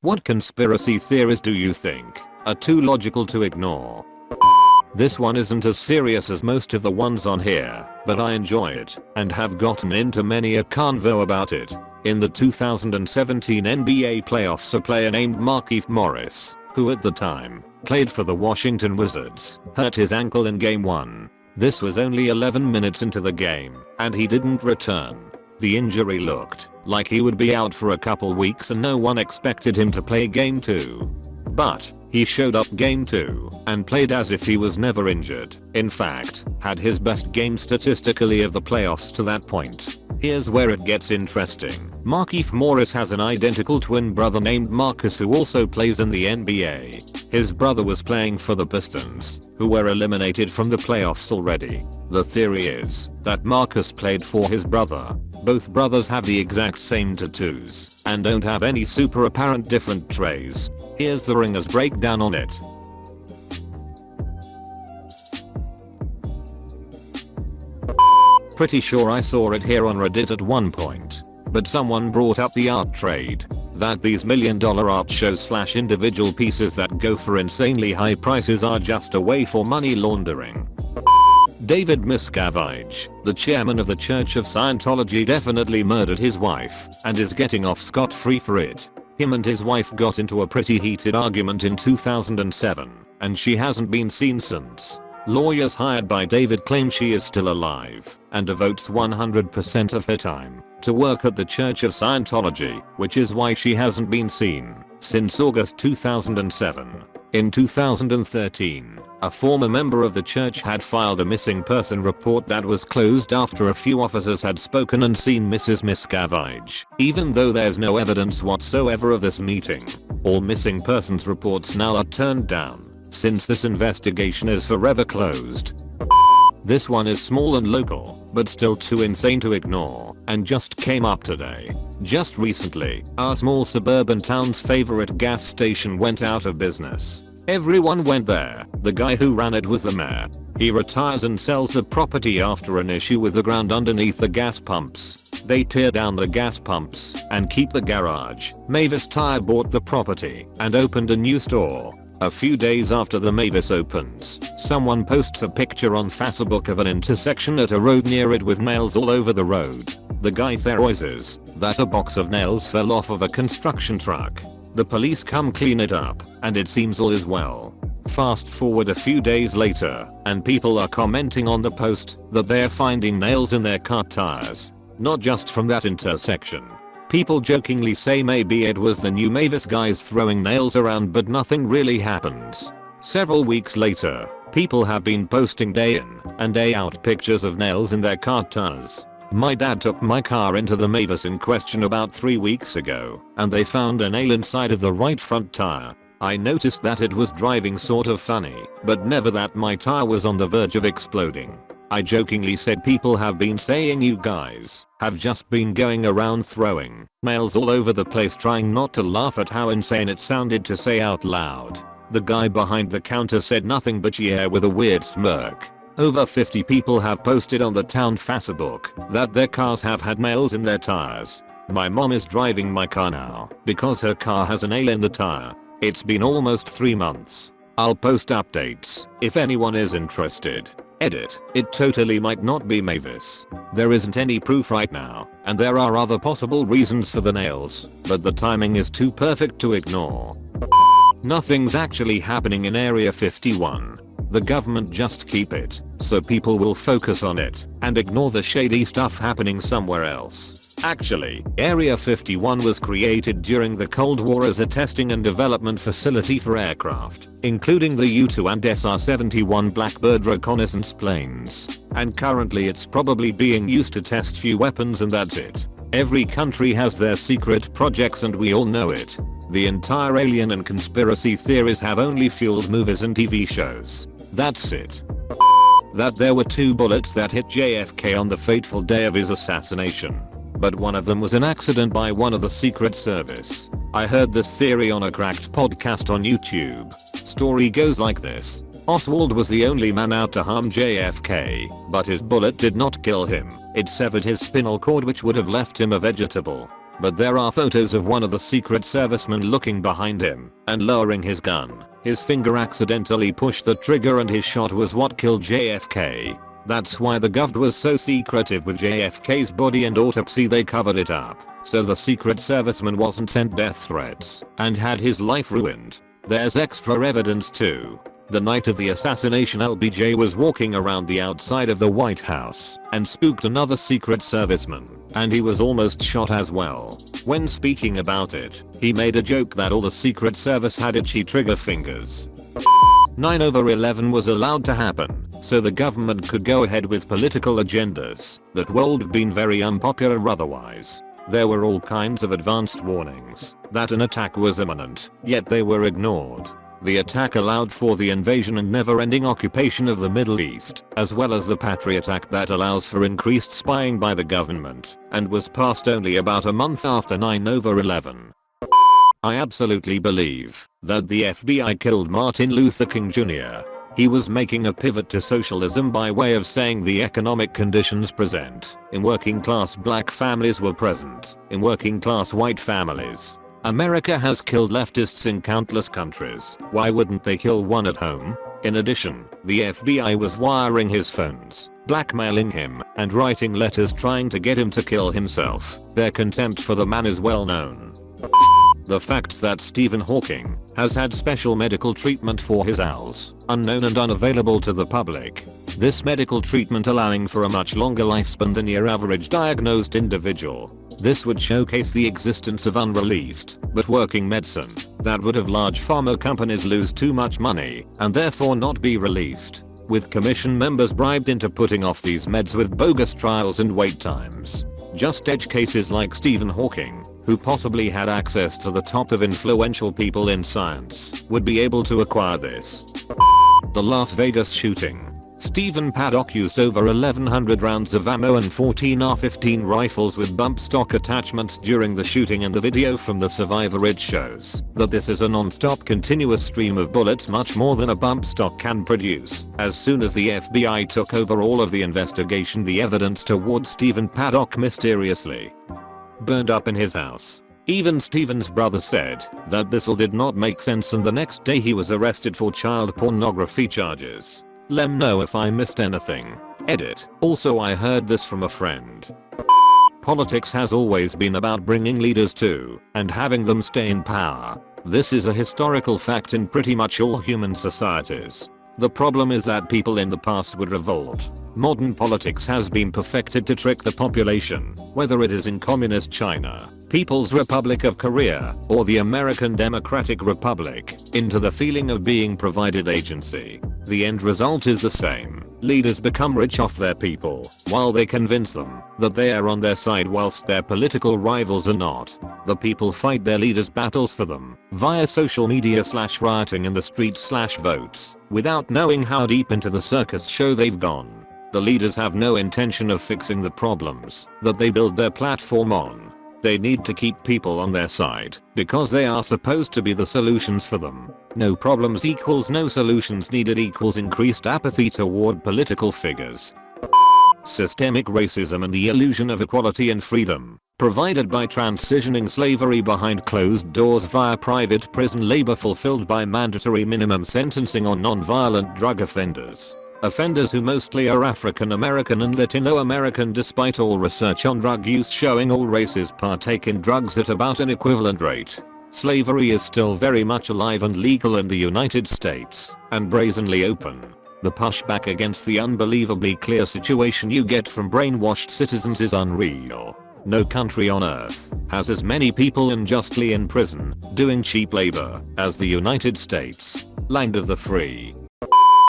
What conspiracy theories do you think are too logical to ignore? This one isn't as serious as most of the ones on here, but I enjoy it and have gotten into many a convo about it. In the 2017 NBA playoffs, a player named Markieff Morris, who at the time played for the Washington Wizards, hurt his ankle in game 1. This was only 11 minutes into the game, and he didn't return. The injury looked like he would be out for a couple weeks and no one expected him to play game 2. But he showed up game 2 and played as if he was never injured. In fact, had his best game statistically of the playoffs to that point. Here's where it gets interesting. Markieff Morris has an identical twin brother named Marcus who also plays in the NBA. His brother was playing for the Pistons, who were eliminated from the playoffs already. The theory is that Marcus played for his brother. Both brothers have the exact same tattoos and don't have any super apparent different traits. Here's the Ringer's breakdown on it. Pretty sure I saw it here on Reddit at one point, but someone brought up the art trade. That these $1 million art shows / individual pieces that go for insanely high prices are just a way for money laundering. David Miscavige, the chairman of the Church of Scientology, definitely murdered his wife and is getting off scot-free for it. Him and his wife got into a pretty heated argument in 2007, and she hasn't been seen since. Lawyers hired by David claim she is still alive and devotes 100% of her time to work at the Church of Scientology, which is why she hasn't been seen since August 2007. In 2013, a former member of the church had filed a missing person report that was closed after a few officers had spoken and seen Mrs. Miscavige. Even though there's no evidence whatsoever of this meeting, all missing persons reports now are turned down, since this investigation is forever closed. This one is small and local, but still too insane to ignore, and just came up today. Just recently, our small suburban town's favorite gas station went out of business. Everyone went there. The guy who ran it was the mayor. He retires and sells the property after an issue with the ground underneath the gas pumps. They tear down the gas pumps and keep the garage. Mavis Tire bought the property and opened a new store. A few days after the Mavis opens, someone posts a picture on Facebook of an intersection at a road near it with nails all over the road. The guy theorizes that a box of nails fell off of a construction truck. The police come clean it up, and it seems all is well. Fast forward a few days later, and people are commenting on the post that they're finding nails in their car tires. Not just from that intersection. People jokingly say maybe it was the new Mavis guys throwing nails around, but nothing really happens. Several weeks later, people have been posting day in and day out pictures of nails in their car tires. My dad took my car into the Mavis in question about 3 weeks ago, and they found a nail inside of the right front tire. I noticed that it was driving sort of funny, but never that my tire was on the verge of exploding. I jokingly said people have been saying you guys have just been going around throwing nails all over the place, trying not to laugh at how insane it sounded to say out loud. The guy behind the counter said nothing but yeah with a weird smirk. Over 50 people have posted on the town Facebook that their cars have had nails in their tires. My mom is driving my car now because her car has a nail in the tire. It's been almost 3 months. I'll post updates if anyone is interested. Edit. It totally might not be Mavis. There isn't any proof right now, and there are other possible reasons for the nails, but the timing is too perfect to ignore. Nothing's actually happening in Area 51. The government just keep it, so people will focus on it, and ignore the shady stuff happening somewhere else. Actually, Area 51 was created during the Cold War as a testing and development facility for aircraft, including the U-2 and SR-71 Blackbird reconnaissance planes. And currently it's probably being used to test few weapons, and that's it. Every country has their secret projects and we all know it. The entire alien and conspiracy theories have only fueled movies and TV shows. That's it. That there were 2 bullets that hit JFK on the fateful day of his assassination. But one of them was an accident by one of the Secret Service. I heard this theory on a cracked podcast on YouTube. Story goes like this. Oswald was the only man out to harm JFK, but his bullet did not kill him. It severed his spinal cord, which would have left him a vegetable. but there are photos of one of the Secret Servicemen looking behind him and lowering his gun. His finger accidentally pushed the trigger and his shot was what killed JFK. That's why the gov was so secretive with JFK's body and autopsy. They covered it up so the Secret Serviceman wasn't sent death threats and had his life ruined. There's extra evidence too. The night of the assassination, LBJ was walking around the outside of the White House and spooked another Secret Serviceman, and he was almost shot as well. When speaking about it, he made a joke that all the Secret Service had itchy trigger fingers. 9/11 was allowed to happen so the government could go ahead with political agendas that would have been very unpopular otherwise. There were all kinds of advanced warnings that an attack was imminent, yet they were ignored. The attack allowed for the invasion and never-ending occupation of the Middle East, as well as the Patriot Act that allows for increased spying by the government, and was passed only about a month after 9/11. I absolutely believe that the FBI killed Martin Luther King Jr. He was making a pivot to socialism by way of saying the economic conditions present in working class black families were present in working class white families. America has killed leftists in countless countries. Why wouldn't they kill one at home? In addition, the FBI was wiring his phones, blackmailing him, and writing letters trying to get him to kill himself. Their contempt for the man is well known. The fact that Stephen Hawking has had special medical treatment for his owls, unknown and unavailable to the public. This medical treatment allowing for a much longer lifespan than your average diagnosed individual. This would showcase the existence of unreleased, but working medicine that would have large pharma companies lose too much money and therefore not be released, with commission members bribed into putting off these meds with bogus trials and wait times. Just edge cases like Stephen Hawking, who possibly had access to the top of influential people in science, would be able to acquire this. The Las Vegas shooting. Stephen Paddock used over 1,100 rounds of ammo and 14 AR-15 rifles with bump stock attachments during the shooting. In the video from the survivor, it shows that this is a non-stop continuous stream of bullets, much more than a bump stock can produce. As soon as the FBI took over all of the investigation, the evidence towards Stephen Paddock mysteriously burned up in his house. Even Stephen's brother said that this all did not make sense, and the next day he was arrested for child pornography charges. Let me know if I missed anything. Edit. Also, I heard this from a friend. Politics has always been about bringing leaders to and having them stay in power. This is a historical fact in pretty much all human societies. The problem is that people in the past would revolt. Modern politics has been perfected to trick the population, whether it is in communist China, People's Republic of Korea, or the American Democratic Republic, into the feeling of being provided agency. The end result is the same. Leaders become rich off their people, while they convince them that they are on their side whilst their political rivals are not. The people fight their leaders' battles for them, via social media / rioting in the streets / votes, without knowing how deep into the circus show they've gone. The leaders have no intention of fixing the problems that they build their platform on. They need to keep people on their side because they are supposed to be the solutions for them. No problems equals no solutions needed equals increased apathy toward political figures. Systemic racism and the illusion of equality and freedom provided by transitioning slavery behind closed doors via private prison labor fulfilled by mandatory minimum sentencing on non-violent drug offenders. Offenders who mostly are African American and Latino American, despite all research on drug use showing all races partake in drugs at about an equivalent rate. Slavery is still very much alive and legal in the United States, and brazenly open. The pushback against the unbelievably clear situation you get from brainwashed citizens is unreal. No country on earth has as many people unjustly in prison, doing cheap labor, as the United States. Land of the free.